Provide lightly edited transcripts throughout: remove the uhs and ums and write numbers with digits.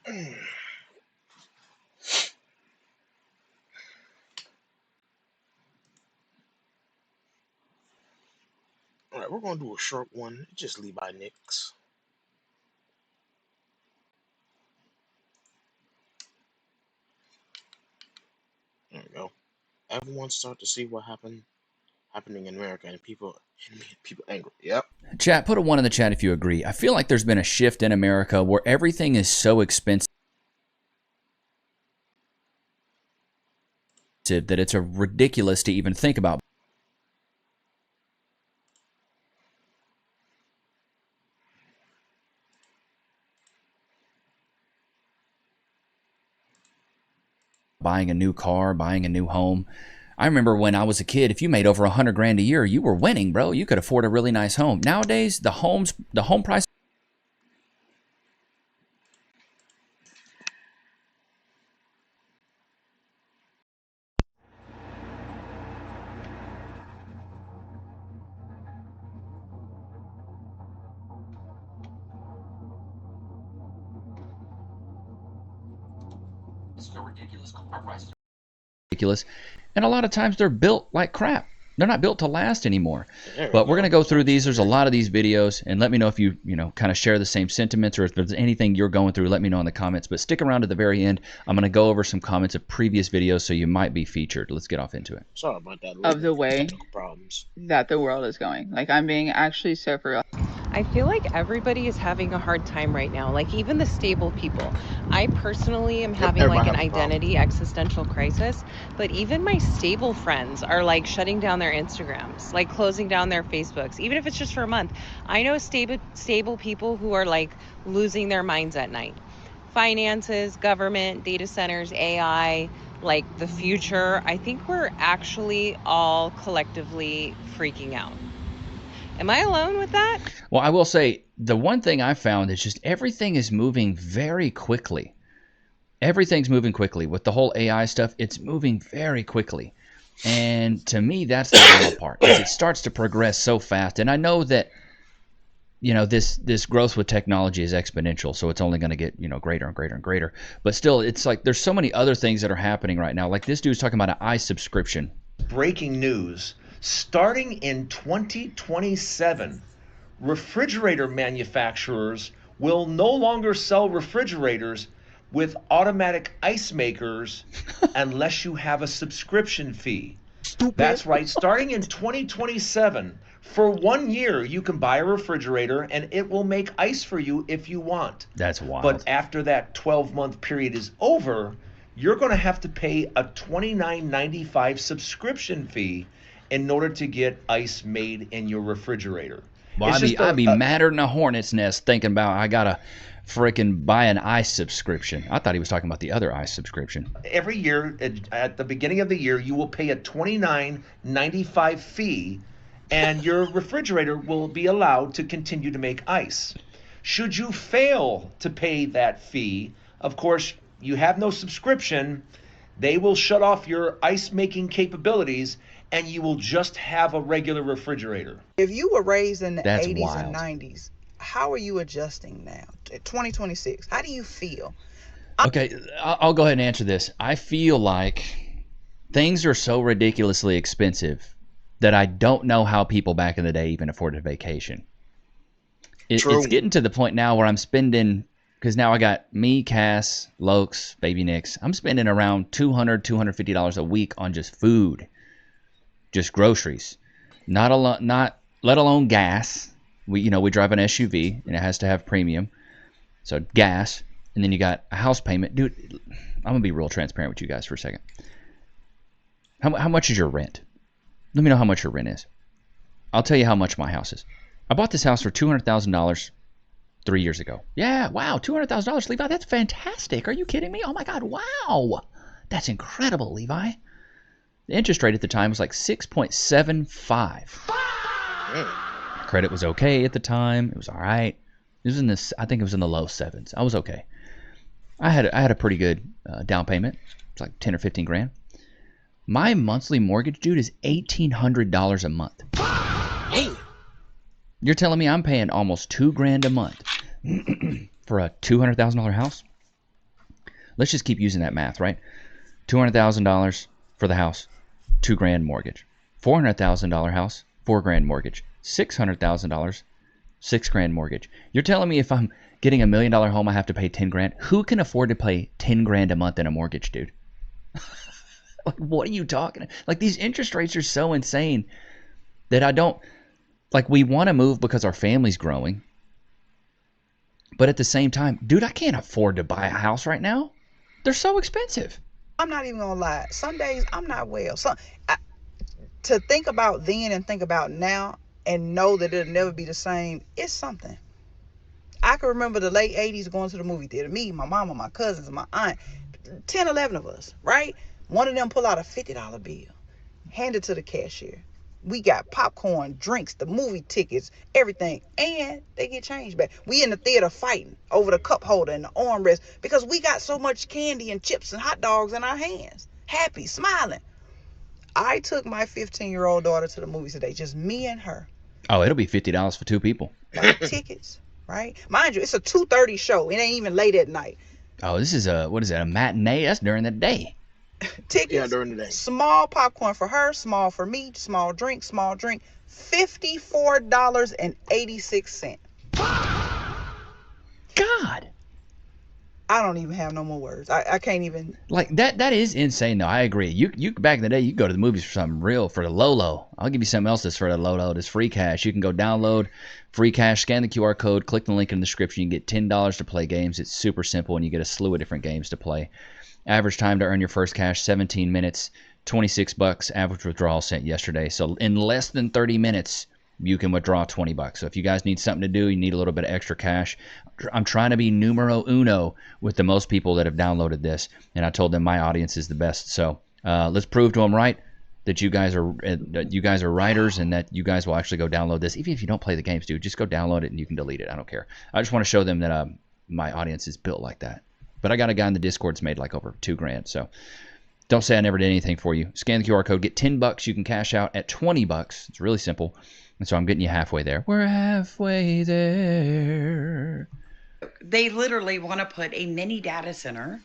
All right, we're gonna do a short one. Just Levi Nicks. There we go. Everyone start to see what happening in America, and people angry. Yep. Chat, put a 1 in the chat if you agree. I feel like there's been a shift in America where everything is so expensive that it's ridiculous to even think about buying a new car, buying a new home. I remember when I was a kid, if you made over $100,000 a year, you were winning, bro. You could afford a really nice home. Nowadays, the home price ridiculous. And a lot of times they're built like crap. They're not built to last anymore. But we're going to go through these. There's a lot of these videos, and let me know if you kind of share the same sentiments, or if there's anything you're going through, let me know in the comments. But stick around to the very end. I'm going to go over some comments of previous videos, so you might be featured. Let's get off into it. Sorry about that. Of the way problems that the world is going. Like, I'm being actually so for real. I feel like everybody is having a hard time right now. Like, even the stable people. I personally am having like an identity existential crisis, but even my stable friends are like shutting down their Instagrams, like closing down their Facebooks, even if it's just for a month. I know stable people who are like losing their minds at night. Finances, government, data centers, AI, like the future. I think we're actually all collectively freaking out. Am I alone with that? Well, I will say the one thing I found is just everything is moving very quickly. Everything's moving quickly. With the whole AI stuff, it's moving very quickly. And to me, that's the real part. It starts to progress so fast. And I know that, this growth with technology is exponential, so it's only going to get, greater and greater and greater. But still, it's like there's so many other things that are happening right now. Like this dude's talking about an iSubscription. Breaking news. Starting in 2027, refrigerator manufacturers will no longer sell refrigerators with automatic ice makers unless you have a subscription fee. Stupid. That's right. Starting in 2027, for 1 year, you can buy a refrigerator and it will make ice for you if you want. That's wild. But after that 12-month period is over, you're going to have to pay a $29.95 subscription fee in order to get ice made in your refrigerator. Well, I'd be madder than a hornet's nest thinking about I got to freaking buy an ice subscription. I thought he was talking about the other ice subscription. Every year, at the beginning of the year, you will pay a $29.95 fee, and your refrigerator will be allowed to continue to make ice. Should you fail to pay that fee, of course, you have no subscription, they will shut off your ice making capabilities and you will just have a regular refrigerator. If you were raised in the That's 80s wild. and 90s, how are you adjusting now? 2026, how do you feel? Okay, I'll go ahead and answer this. I feel like things are so ridiculously expensive that I don't know how people back in the day even afforded a vacation. It's getting to the point now where I'm spending, because now I got me, Cass, Lokes, Baby Nicks. I'm spending around $200, $250 a week on just food, just groceries, not let alone gas. We drive an SUV and it has to have premium, so gas, and then you got a house payment. Dude, I'm gonna be real transparent with you guys for a second. How much is your rent? Let me know how much your rent is. I'll tell you how much my house is. I bought this house for $200,000 3 years ago. Yeah, wow, $200,000, Levi. That's fantastic. Are you kidding me? Oh my God, wow, that's incredible, Levi. The interest rate at the time was like 6.75. Credit was okay at the time. It was all right. It was I think it was in the low sevens. I was okay. I had a pretty good down payment. It's like 10 or 15 grand. My monthly mortgage, dude, is $1,800 a month. Hey. You're telling me I'm paying almost $2,000 a month for a $200,000 house? Let's just keep using that math, right? $200,000 for the house, $2,000 mortgage. $400,000 house, $4,000 mortgage. $600,000, $6,000 mortgage. You're telling me if I'm getting $1 million home, I have to pay $10,000? Who can afford to pay $10,000 a month in a mortgage, dude? Like, what are you talking? Like, these interest rates are so insane that I don't, like, we want to move because our family's growing. But at the same time, dude, I can't afford to buy a house right now. They're so expensive. I'm not even gonna lie. Some days I'm not well. To think about then and think about now and know that it'll never be the same, it's something. I can remember the late 80s going to the movie theater. Me, my mama, my cousins, my aunt, 10, 11 of us, right? One of them pull out a $50 bill, hand it to the cashier. We got popcorn, drinks, the movie tickets, everything, and they get change back. We in the theater fighting over the cup holder and the armrest because we got so much candy and chips and hot dogs in our hands. Happy, smiling. I took my 15-year-old daughter to the movies today, just me and her. Oh, it'll be $50 for two people. Like tickets, right? Mind you, it's a 2:30 show. It ain't even late at night. Oh, this is a matinee? That's during the day. Tickets, Yeah, during the day. small popcorn for her, small for me, small drink, $54.86. God. I don't even have no more words. I can't even. Like, that is insane, though. I agree. You back in the day, you go to the movies for something real, for the low. I'll give you something else that's for the low. That's free cash. You can go download free cash, scan the QR code, click the link in the description. You can get $10 to play games. It's super simple, and you get a slew of different games to play. Average time to earn your first cash, 17 minutes, $26. Average withdrawal sent yesterday. So in less than 30 minutes, you can withdraw $20. So if you guys need something to do, you need a little bit of extra cash. I'm trying to be numero uno with the most people that have downloaded this, and I told them my audience is the best. So let's prove to them right that you guys are writers and that you guys will actually go download this. Even if you don't play the games, dude, just go download it and you can delete it. I don't care. I just want to show them that my audience is built like that. But I got a guy in the Discord's made like over $2,000. So don't say I never did anything for you. Scan the QR code, get $10. You can cash out at $20. It's really simple. And so I'm getting you halfway there. We're halfway there. They literally want to put a mini data center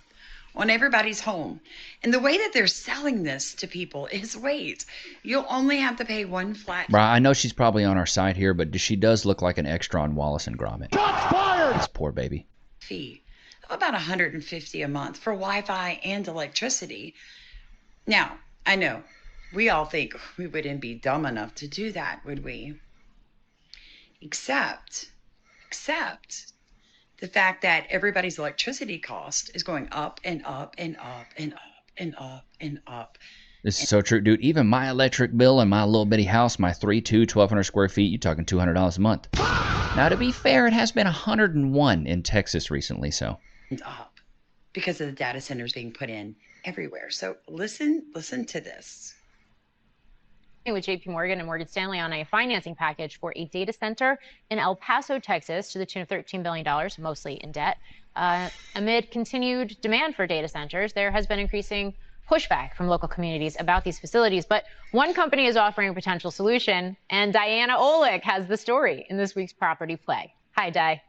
on everybody's home. And the way that they're selling this to people is, wait, you'll only have to pay one flat. Bro, I know she's probably on our site here, but she does look like an extra on Wallace and Gromit. Shots fired! This poor baby. Fee of about $150 a month for Wi-Fi and electricity. Now, I know we all think we wouldn't be dumb enough to do that, would we? Except the fact that everybody's electricity cost is going up and up and up and up and up and up. This is so true, dude. Even my electric bill in my little bitty house, my 1,200 square feet, you're talking $200 a month. Now, to be fair, it has been 101 in Texas recently, so. And up because of the data centers being put in everywhere. So listen to this. With JP Morgan and Morgan Stanley on a financing package for a data center in El Paso, Texas, to the tune of $13 billion, mostly in debt. Amid continued demand for data centers, there has been increasing pushback from local communities about these facilities. But one company is offering a potential solution, and Diana Olick has the story in this week's Property Play. Hi, Di.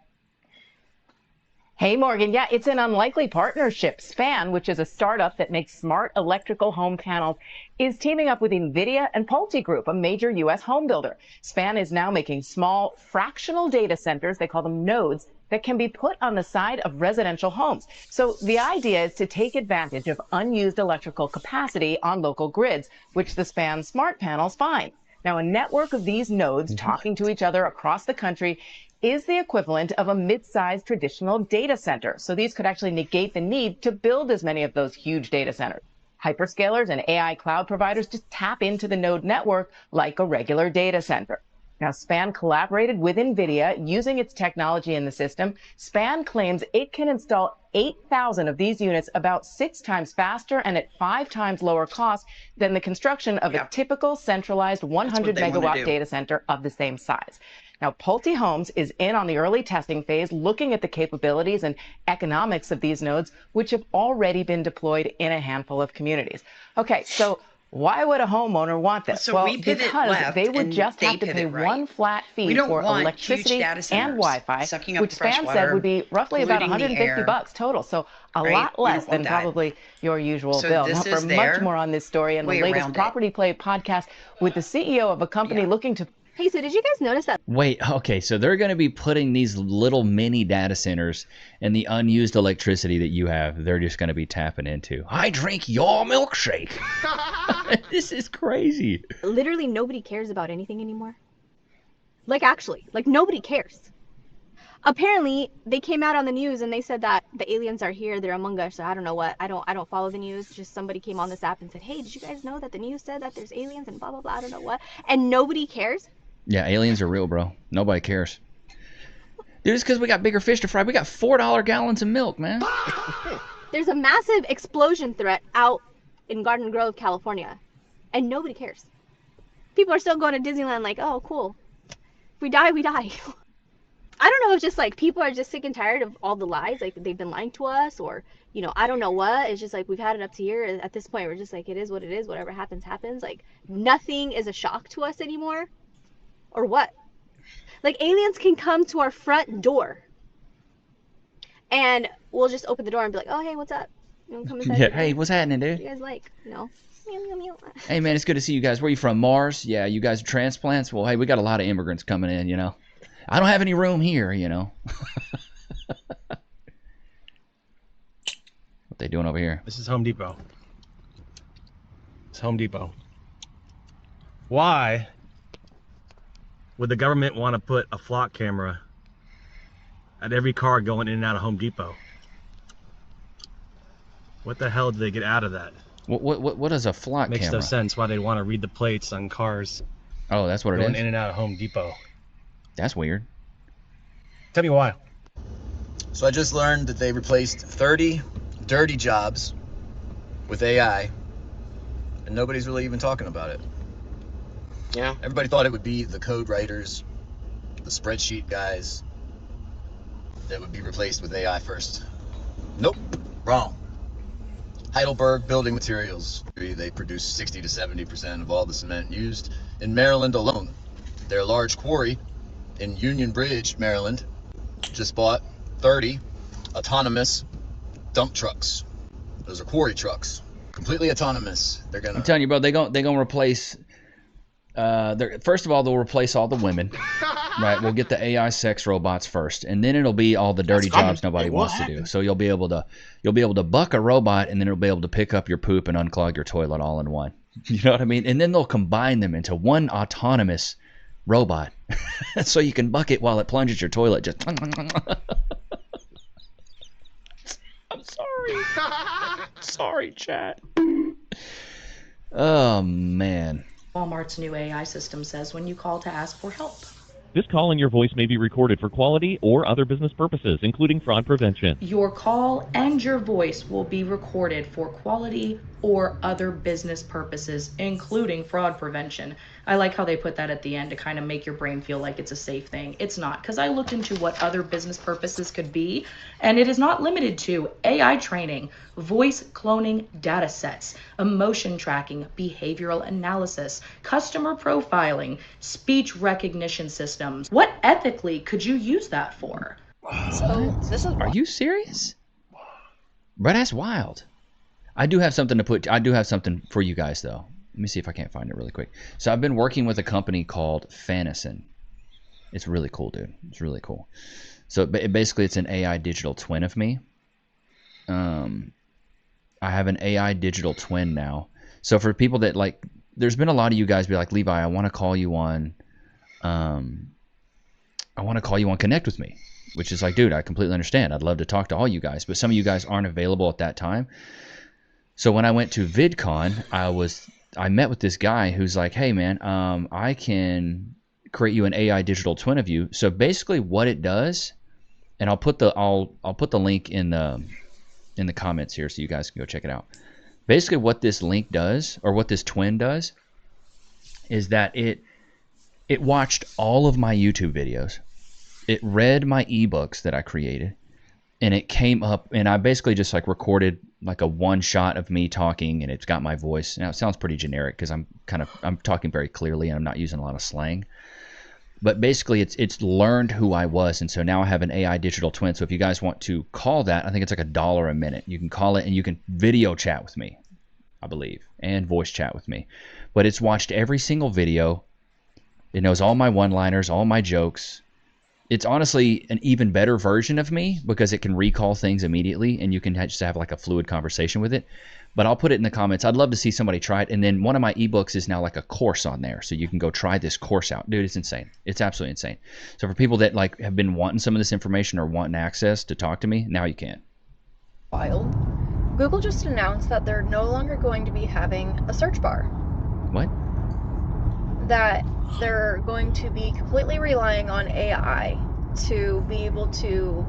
Hey, Morgan. Yeah, it's an unlikely partnership. Span, which is a startup that makes smart electrical home panels, is teaming up with NVIDIA and PulteGroup, a major U.S. home builder. Span is now making small fractional data centers, they call them nodes, that can be put on the side of residential homes. So the idea is to take advantage of unused electrical capacity on local grids, which the Span smart panels find. Now, a network of these nodes talking to each other across the country is the equivalent of a mid-sized traditional data center. So these could actually negate the need to build as many of those huge data centers. Hyperscalers and AI cloud providers just tap into the node network like a regular data center. Now, Span collaborated with NVIDIA using its technology in the system. Span claims it can install 8,000 of these units about 6 times faster and at 5 times lower cost than the construction of a typical centralized 100 megawatt data center of the same size. Now, Pulte Homes is in on the early testing phase, looking at the capabilities and economics of these nodes, which have already been deployed in a handful of communities. Okay, so Why would a homeowner want this? So well, we pivot because left they would and just they have to pay pivot right. one flat We fee don't for want huge electricity data and centers Wi-Fi, sucking up which the fresh Span said water, would be roughly about polluting the air, $150 total. So a right? lot We less don't than want that. probably your usual So bill. Now, this for is much their more on this story and the way latest around it. Property Play podcast with the CEO of a company Yeah. looking to Hey, so did you guys notice that? Wait, okay, so they're going to be putting these little mini data centers and the unused electricity that you have, they're just going to be tapping into. I drink your milkshake. This is crazy. Literally nobody cares about anything anymore. Like actually, like nobody cares. Apparently, they came out on the news and they said that the aliens are here, they're among us. So I don't know what. I don't follow the news. Just somebody came on this app and said, "Hey, did you guys know that the news said that there's aliens and blah blah blah, I don't know what." And nobody cares. Yeah, aliens are real, bro. Nobody cares. Dude, it's because we got bigger fish to fry. We got $4 gallons of milk, man. There's a massive explosion threat out in Garden Grove, California, and nobody cares. People are still going to Disneyland like, "Oh, cool. If we die, we die." I don't know if just like people are just sick and tired of all the lies, like they've been lying to us, or I don't know what. It's just like we've had it up to here. At this point, we're just like, it is what it is. Whatever happens, happens. Like nothing is a shock to us anymore, or what? Like aliens can come to our front door, and we'll just open the door and be like, "Oh, hey, what's up? You want to come inside?" Yeah, hey, what's happening, dude? You guys like, Meow, meow, meow. Hey, man, it's good to see you guys. Where you from? Mars? Yeah, you guys are transplants? Well, hey, we got a lot of immigrants coming in, I don't have any room here, What they doing over here? This is Home Depot. It's Home Depot. Why would the government want to put a flock camera at every car going in and out of Home Depot? What the hell do they get out of that? What is a flock Makes camera? no sense why they'd want to read the plates on cars Oh, that's what it going is? in and out of Home Depot. That's weird. Tell me why. So I just learned that they replaced 30 dirty jobs with AI, and nobody's really even talking about it. Yeah. Everybody thought it would be the code writers, the spreadsheet guys that would be replaced with AI first. Nope, wrong. Heidelberg Building Materials, they produce 60 to 70% of all the cement used in Maryland alone. Their large quarry in Union Bridge, Maryland, just bought 30 autonomous dump trucks. Those are quarry trucks, completely autonomous. They're gonna. I'm telling you, bro, they're gonna replace. First of all, they'll replace all the women. Right, we'll get the AI sex robots first, and then it'll be all the dirty jobs nobody wants to do. So you'll be able to buck a robot, and then it'll be able to pick up your poop and unclog your toilet all in one. You know what I mean? And then they'll combine them into one autonomous robot, so you can buck it while it plunges your toilet. Just. I'm sorry. Sorry, chat. Oh man. Walmart's new AI system says when you call to ask for help. This call and your voice may be recorded for quality or other business purposes, including fraud prevention. Your call and your voice will be recorded for quality or other business purposes, including fraud prevention. I like how they put that at the end to kind of make your brain feel like it's a safe thing. It's not, because I looked into what other business purposes could be, and it is not limited to AI training, voice cloning data sets, emotion tracking, behavioral analysis, customer profiling, speech recognition systems. What ethically could you use that for? So this is. Are you serious? Bro, that's wild. I do have something for you guys though. Let me see if I can't find it really quick. So I've been working with a company called Fanison. It's really cool, dude. It's really cool. So basically it's an AI digital twin of me. I have an AI digital twin now. So for people that like, there's been a lot of you guys be like, Levi, I want to call you on Connect with Me, which is like, dude, I completely understand. I'd love to talk to all you guys, but some of you guys aren't available at that time. So when I went to VidCon, I met with this guy who's like, hey man, I can create you an AI digital twin of you. So basically what it does, and I'll put the link in the comments here so you guys can go check it out. Basically what this link does, or what this twin does, is that it watched all of my YouTube videos. It read my ebooks that I created. and it came up, and I basically just like recorded like a one shot of me talking, and it's got my voice. Now it sounds pretty generic because I'm talking very clearly and I'm not using a lot of slang. But basically, it's learned who I was, and so now I have an AI digital twin. So if you guys want to call that, I think it's like $1 a minute. You can call it, and you can video chat with me, I believe, and voice chat with me. But it's watched every single video. It knows all my one-liners, all my jokes. It's honestly an even better version of me because it can recall things immediately, and you can just have like a fluid conversation with it. But I'll put it in the comments. I'd love to see somebody try it. And then one of my ebooks is now like a course on there, so you can go try this course out. Dude, it's insane. It's absolutely insane. So for people that like have been wanting some of this information or wanting access to talk to me, now you can. Google just announced that they're no longer going to be having a search bar. What? That they're going to be completely relying on AI to be able to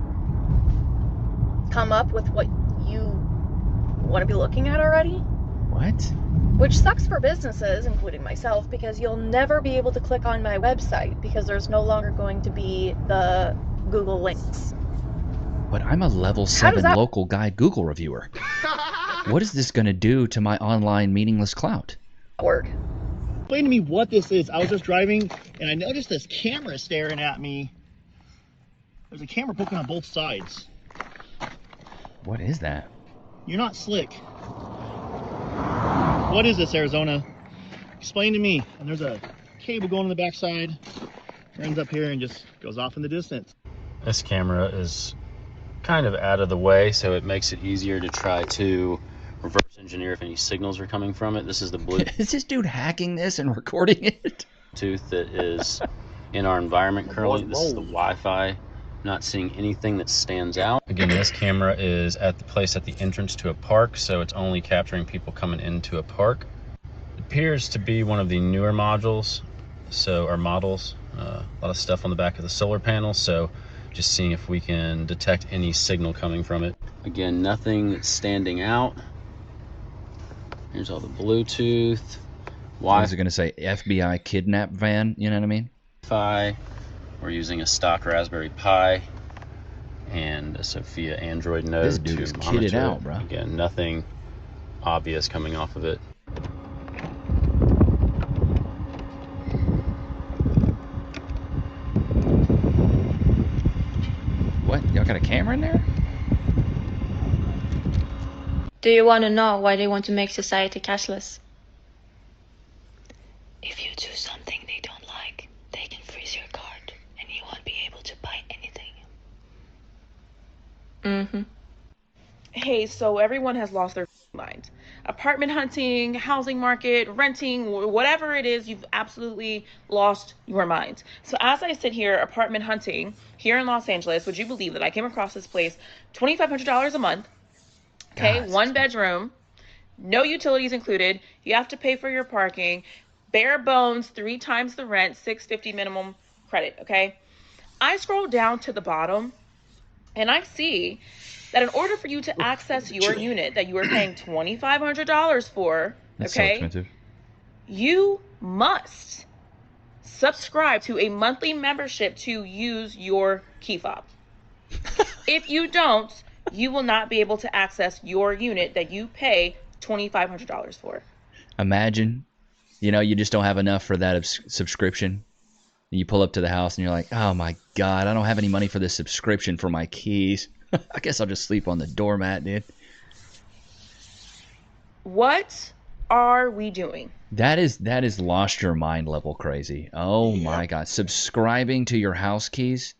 come up with what you want to be looking at already. What? Which sucks for businesses, including myself, because you'll never be able to click on my website because there's no longer going to be the Google links. But I'm a level 7 local guide Google reviewer. What is this going to do to my online meaningless clout? Word. Explain to me what this is. I was just driving and I noticed this camera staring at me. There's a camera poking on both sides. What is that? You're not slick. What is this, Arizona? Explain to me. And there's a cable going on the backside. Turns up here and just goes off in the distance. This camera is kind of out of the way, so it makes it easier to try to reverse engineer if any signals are coming from it. This is the Bluetooth. Is this dude hacking this and recording it? That is in our environment currently. This is the Wi-Fi. Not seeing anything that stands out. Again, this camera is at the entrance to a park, so it's only capturing people coming into a park. It appears to be one of the newer modules, or models. A lot of stuff on the back of the solar panel, so just seeing if we can detect any signal coming from it. Again, nothing that's standing out. Here's all the Bluetooth. What is it going to say? FBI kidnap van? You know what I mean? Wi-Fi. We're using a stock Raspberry Pi and a Sophia Android node. This dude is kitted out, bro. Again, nothing obvious coming off of it. What? Y'all got a camera in there? Do you want to know why they want to make society cashless? If you do something they don't like, they can freeze your card and you won't be able to buy anything. Mm-hmm. Hey, so everyone has lost their mind. Apartment hunting, housing market, renting, whatever it is, you've absolutely lost your mind. So as I sit here apartment hunting here in Los Angeles, would you believe that I came across this place, $2,500 a month, okay, one bedroom, no utilities included, you have to pay for your parking, bare bones, 3 times the rent, $650 minimum credit, okay? I scroll down to the bottom and I see that in order for you to access your unit that you are paying $2,500 for, That's so expensive. you must subscribe to a monthly membership to use your key fob. If you don't, you will not be able to access your unit that you pay $2,500 for. Imagine, you just don't have enough for that subscription. You pull up to the house and you're like, oh my God, I don't have any money for this subscription for my keys. I guess I'll just sleep on the doormat, dude. What are we doing? That is lost your mind level crazy. Oh my God. Subscribing to your house keys?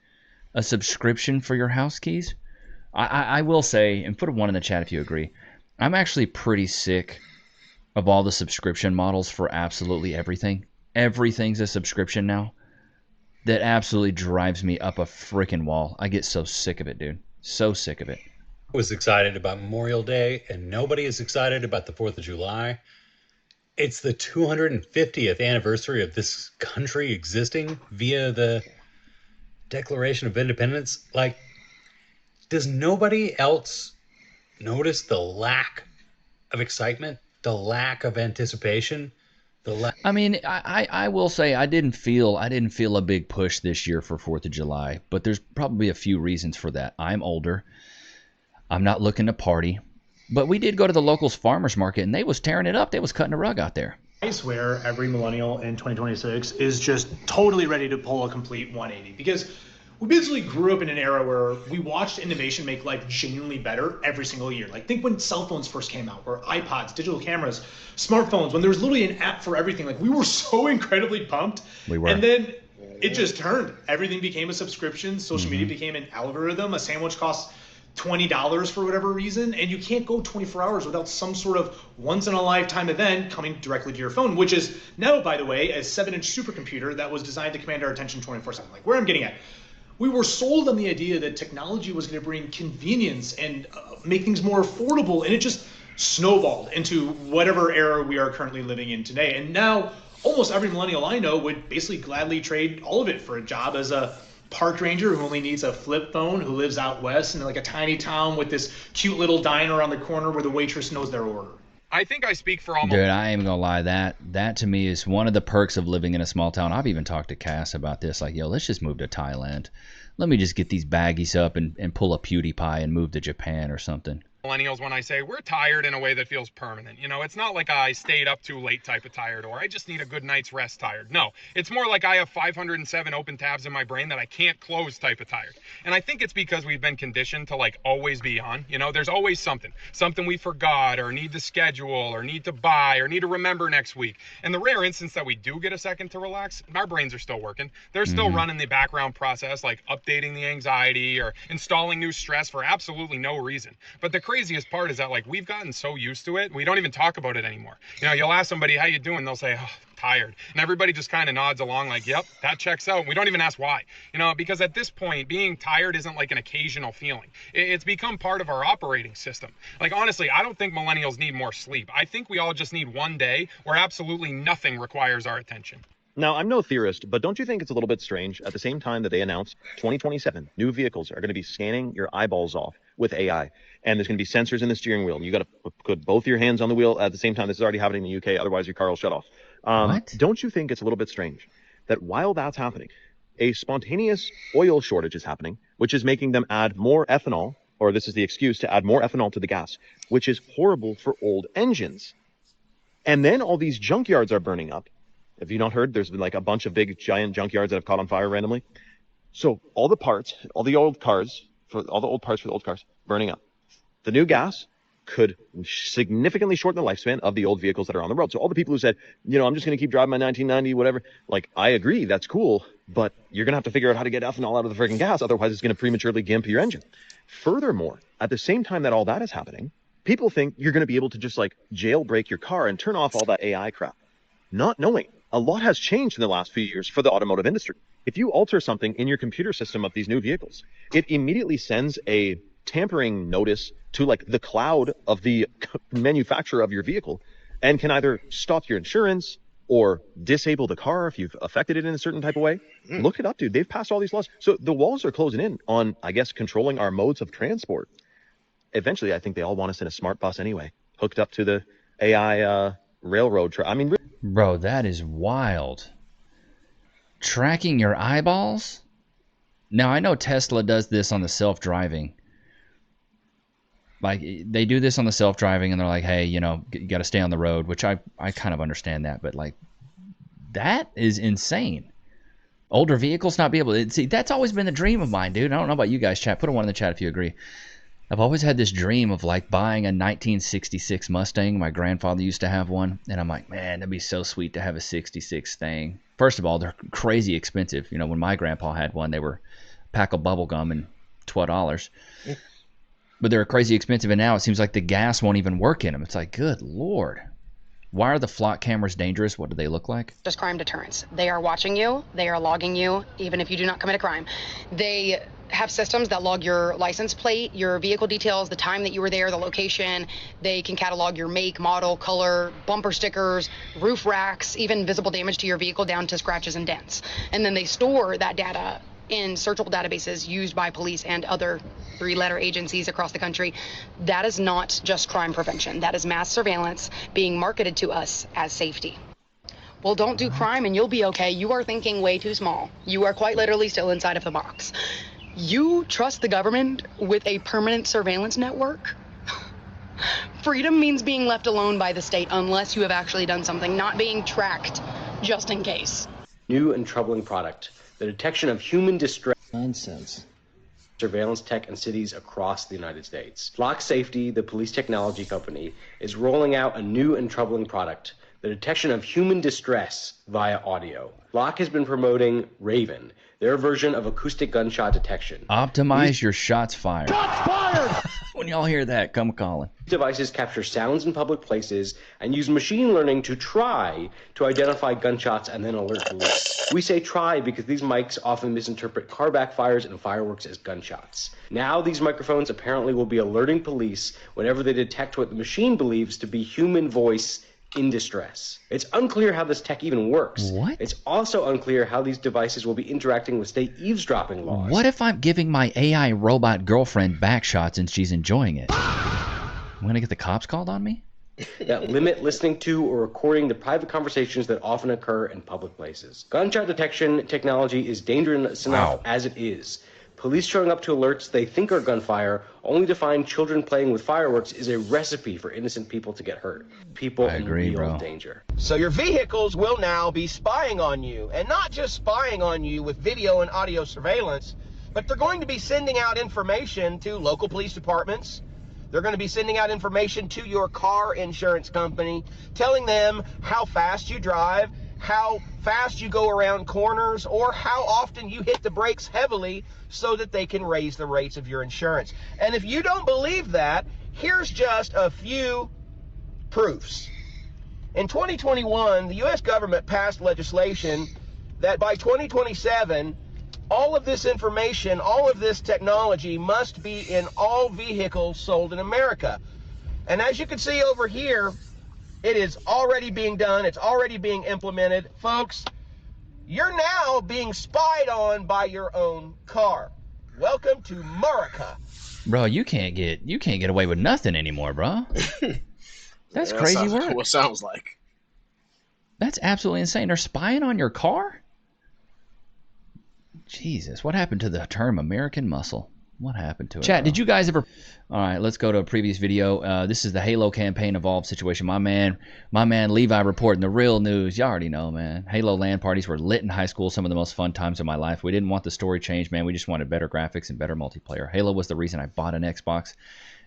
A subscription for your house keys? I will say, and put a 1 in the chat if you agree, I'm actually pretty sick of all the subscription models for absolutely everything. Everything's a subscription now. That absolutely drives me up a freaking wall. I get so sick of it, dude. So sick of it. I was excited about Memorial Day, and nobody is excited about the 4th of July. It's the 250th anniversary of this country existing via the Declaration of Independence. Like, does nobody else notice the lack of excitement, the lack of anticipation? I mean, I will say I didn't feel a big push this year for 4th of July, but there's probably a few reasons for that. I'm older. I'm not looking to party. But we did go to the locals farmers market, and they was tearing it up. They was cutting a rug out there. I swear every millennial in 2026 is just totally ready to pull a complete 180, because we basically grew up in an era where we watched innovation make life genuinely better every single year. Like, think when cell phones first came out, or iPods, digital cameras, smartphones, when there was literally an app for everything. Like, we were so incredibly pumped. We were. And then it just turned. Everything became a subscription. Social media became an algorithm. A sandwich costs $20 for whatever reason, and you can't go 24 hours without some sort of once-in-a-lifetime event coming directly to your phone, which is now, by the way, a 7-inch supercomputer that was designed to command our attention 24/7. Like, where I'm getting at, we were sold on the idea that technology was going to bring convenience and make things more affordable, and it just snowballed into whatever era we are currently living in today. And now, almost every millennial I know would basically gladly trade all of it for a job as a park ranger who only needs a flip phone, who lives out west in like a tiny town with this cute little diner on the corner where the waitress knows their order. I think I speak for almost. Dude, I ain't gonna lie. That to me is one of the perks of living in a small town. I've even talked to Cass about this. Like, yo, let's just move to Thailand. Let me just get these baggies up and pull a PewDiePie and move to Japan or something. Millennials when I say we're tired in a way that feels permanent. You know, it's not like I stayed up too late type of tired, or I just need a good night's rest tired. No, it's more like I have 507 open tabs in my brain that I can't close type of tired. And I think it's because we've been conditioned to like always be on. You know, there's always something we forgot or need to schedule or need to buy or need to remember next week. And the rare instance that we do get a second to relax, our brains are still working. They're still running the background process, like updating the anxiety or installing new stress for absolutely no reason. But the craziest part is that like we've gotten so used to it, we don't even talk about it anymore. You know, you'll ask somebody, how you doing? They'll say, oh, tired. And everybody just kind of nods along like, yep, that checks out. We don't even ask why, you know, because at this point, being tired isn't like an occasional feeling. It's become part of our operating system. Like, honestly, I don't think millennials need more sleep. I think we all just need one day where absolutely nothing requires our attention. Now, I'm no theorist, but don't you think it's a little bit strange at the same time that they announce 2027 new vehicles are going to be scanning your eyeballs off with AI, and there's going to be sensors in the steering wheel, and you got to put both your hands on the wheel at the same time? This is already happening in the UK, otherwise your car will shut off. What? Don't you think it's a little bit strange that while that's happening, a spontaneous oil shortage is happening, which is making them add more ethanol, or this is the excuse to add more ethanol to the gas, which is horrible for old engines. And then all these junkyards are burning up. Have you not heard? There's been like a bunch of big giant junkyards that have caught on fire randomly. So all the parts, all the old parts for the old cars burning up. The new gas could significantly shorten the lifespan of the old vehicles that are on the road. So all the people who said, you know, I'm just going to keep driving my 1990, whatever, like, I agree, that's cool, but you're going to have to figure out how to get ethanol out of the freaking gas. Otherwise, it's going to prematurely gimp your engine. Furthermore, at the same time that all that is happening, people think you're going to be able to just like jailbreak your car and turn off all that AI crap, not knowing a lot has changed in the last few years for the automotive industry. If you alter something in your computer system of these new vehicles, it immediately sends a tampering notice to like the cloud of the manufacturer of your vehicle and can either stop your insurance or disable the car if you've affected it in a certain type of way. Look it up, dude. They've passed all these laws. So the walls are closing in on, I guess, controlling our modes of transport. Eventually, I think they all want us in a smart bus anyway, hooked up to the AI railroad. Bro, that is wild. Tracking your eyeballs? Now, I know Tesla does this on the self-driving. Like, they do this on the self-driving, and they're like, hey, you know, you got to stay on the road, which I kind of understand that. But, like, that is insane. Older vehicles not be able to... See, that's always been the dream of mine, dude. I don't know about you guys, chat. Put a one in the chat if you agree. I've always had this dream of like buying a 1966 Mustang. My grandfather used to have one, and I'm like, man, that'd be so sweet to have a 66 thing. First of all, they're crazy expensive. You know, when my grandpa had one, they were a pack of bubble gum and $12. But they're crazy expensive, and now it seems like the gas won't even work in them. It's like, good Lord. Why are the flock cameras dangerous? What do they look like? Just crime deterrence. They are watching you. They are logging you, even if you do not commit a crime. They have systems that log your license plate, your vehicle details, the time that you were there, the location. They can catalog your make, model, color, bumper stickers, roof racks, even visible damage to your vehicle down to scratches and dents. And then they store that data in searchable databases used by police and other three-letter agencies across the country. That is not just crime prevention. That is mass surveillance being marketed to us as safety. Well, don't do crime and you'll be okay. You are thinking way too small. You are quite literally still inside of the box. You trust the government with a permanent surveillance network? Freedom means being left alone by the state unless you have actually done something, not being tracked just in case. New and troubling product, the detection of human distress. Nonsense. Surveillance tech in cities across the United States. Flock Safety, the police technology company, is rolling out a new and troubling product, the detection of human distress via audio. Flock has been promoting Raven, their version of acoustic gunshot detection. Optimize your shots fired. Shots fired! When y'all hear that, come calling. Devices capture sounds in public places and use machine learning to try to identify gunshots and then alert police. We say try because these mics often misinterpret car backfires and fireworks as gunshots. Now these microphones apparently will be alerting police whenever they detect what the machine believes to be human voice in distress. It's unclear how this tech even works. What? It's also unclear how these devices will be interacting with state eavesdropping laws. What if I'm giving my AI robot girlfriend back shots and she's enjoying it? I'm going to get the cops called on me? That limit listening to or recording the private conversations that often occur in public places. Gunshot detection technology is dangerous enough as it is. Police showing up to alerts they think are gunfire, only to find children playing with fireworks, is a recipe for innocent people to get hurt. People in real danger. So your vehicles will now be spying on you, and not just spying on you with video and audio surveillance, but they're going to be sending out information to local police departments. They're going to be sending out information to your car insurance company, telling them how fast you drive, how fast you go around corners, or how often you hit the brakes heavily so that they can raise the rates of your insurance. And if you don't believe that, here's just a few proofs. In 2021, the U.S. government passed legislation that by 2027, all of this information, all of this technology must be in all vehicles sold in America. And as you can see over here, it is already being done. It's already being implemented. Folks, you're now being spied on by your own car. Welcome to America. Bro, you can't get away with nothing anymore, bro. That's crazy work. What sounds like. That's absolutely insane. They're spying on your car? Jesus, what happened to the term American muscle? What happened to it? Chat, did you guys ever... All right, let's go to a previous video. This is the Halo campaign evolved situation. My man Levi reporting the real news. You already know, man. Halo LAN parties were lit in high school. Some of the most fun times of my life. We didn't want the story changed, man. We just wanted better graphics and better multiplayer. Halo was the reason I bought an Xbox.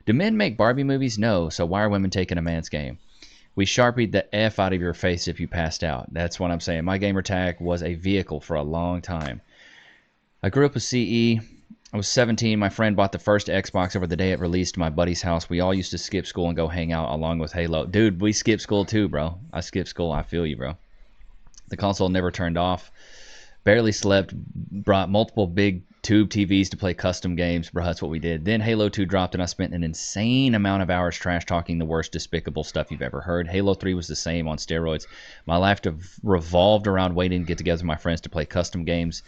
Do men make Barbie movies? No. So why are women taking a man's game? We sharpied the F out of your face if you passed out. That's what I'm saying. My gamer tag was a vehicle for a long time. I grew up with CE. I was 17. My friend bought the first Xbox over the day it released to my buddy's house. We all used to skip school and go hang out along with Halo. Dude, we skipped school too, bro. I skipped school. I feel you, bro. The console never turned off. Barely slept. Brought multiple big tube TVs to play custom games. Bro, that's what we did. Then Halo 2 dropped and I spent an insane amount of hours trash talking the worst despicable stuff you've ever heard. Halo 3 was the same on steroids. My life revolved around waiting to get together with my friends to play custom games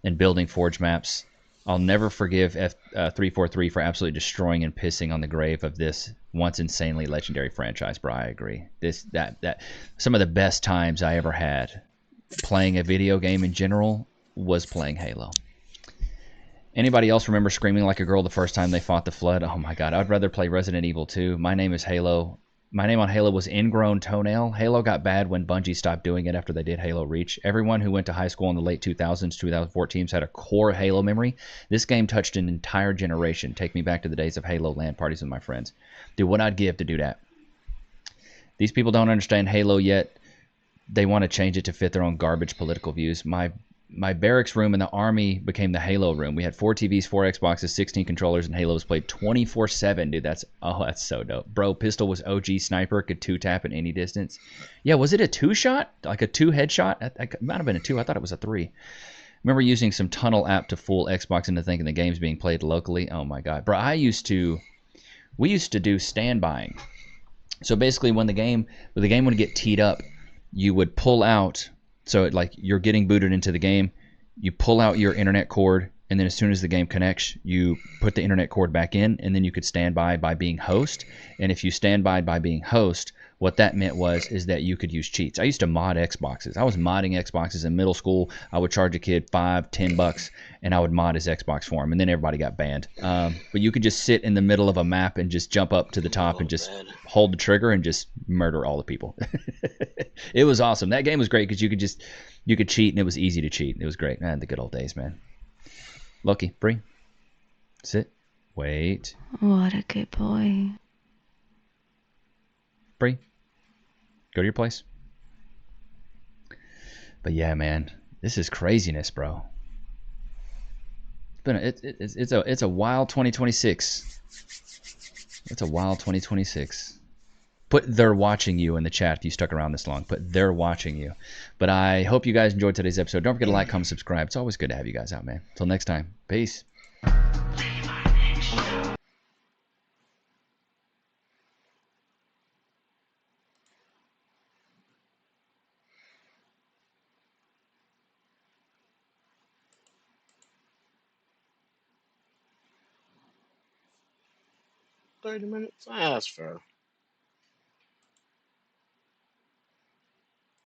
and building Forge maps. I'll never forgive F343 for absolutely destroying and pissing on the grave of this once insanely legendary franchise, bro. I agree. That some of the best times I ever had playing a video game in general was playing Halo. Anybody else remember screaming like a girl the first time they fought the Flood? Oh my god, I'd rather play Resident Evil 2. My name is Halo. My name on Halo was Ingrown Toenail. Halo got bad when Bungie stopped doing it after they did Halo Reach. Everyone who went to high school in the late 2000s, 2014s had a core Halo memory. This game touched an entire generation. Take me back to the days of Halo LAN parties with my friends. Dude, what I'd give to do that. These people don't understand Halo yet. They want to change it to fit their own garbage political views. My barracks room in the Army became the Halo room. We had 4 TVs, 4 Xboxes, 16 controllers, and Halo was played 24/7. Dude, that's so dope. Bro, Pistol was OG sniper, could 2-tap at any distance. Yeah, was it a 2-shot? Like a 2 headshot? It might have been a 2. I thought it was a 3. Remember using some tunnel app to fool Xbox into thinking the game's being played locally? Oh my god. Bro, we used to do standbying. So basically when the game would get teed up, you would pull out. So like you're getting booted into the game, you pull out your internet cord, and then as soon as the game connects, you put the internet cord back in, and then you could stand by being host. And if you stand by being host, What that meant is that you could use cheats. I used to mod Xboxes. I was modding Xboxes in middle school. I would charge a kid $5-10, and I would mod his Xbox for him, and then everybody got banned. But you could just sit in the middle of a map and just jump up to the top and just hold the trigger and just murder all the people. It was awesome. That game was great because you could cheat, and it was easy to cheat. It was great. Man, the good old days, man. Loki, Bree, sit, wait. What a good boy. Bree, go to your place. But yeah, man, this is craziness, bro. It's a wild 2026. It's a wild 2026. Put "they're watching you" in the chat if you stuck around this long. Put "they're watching you." But I hope you guys enjoyed today's episode. Don't forget to like, comment, subscribe. It's always good to have you guys out, man. Until next time, peace. 30 minutes? That's fair.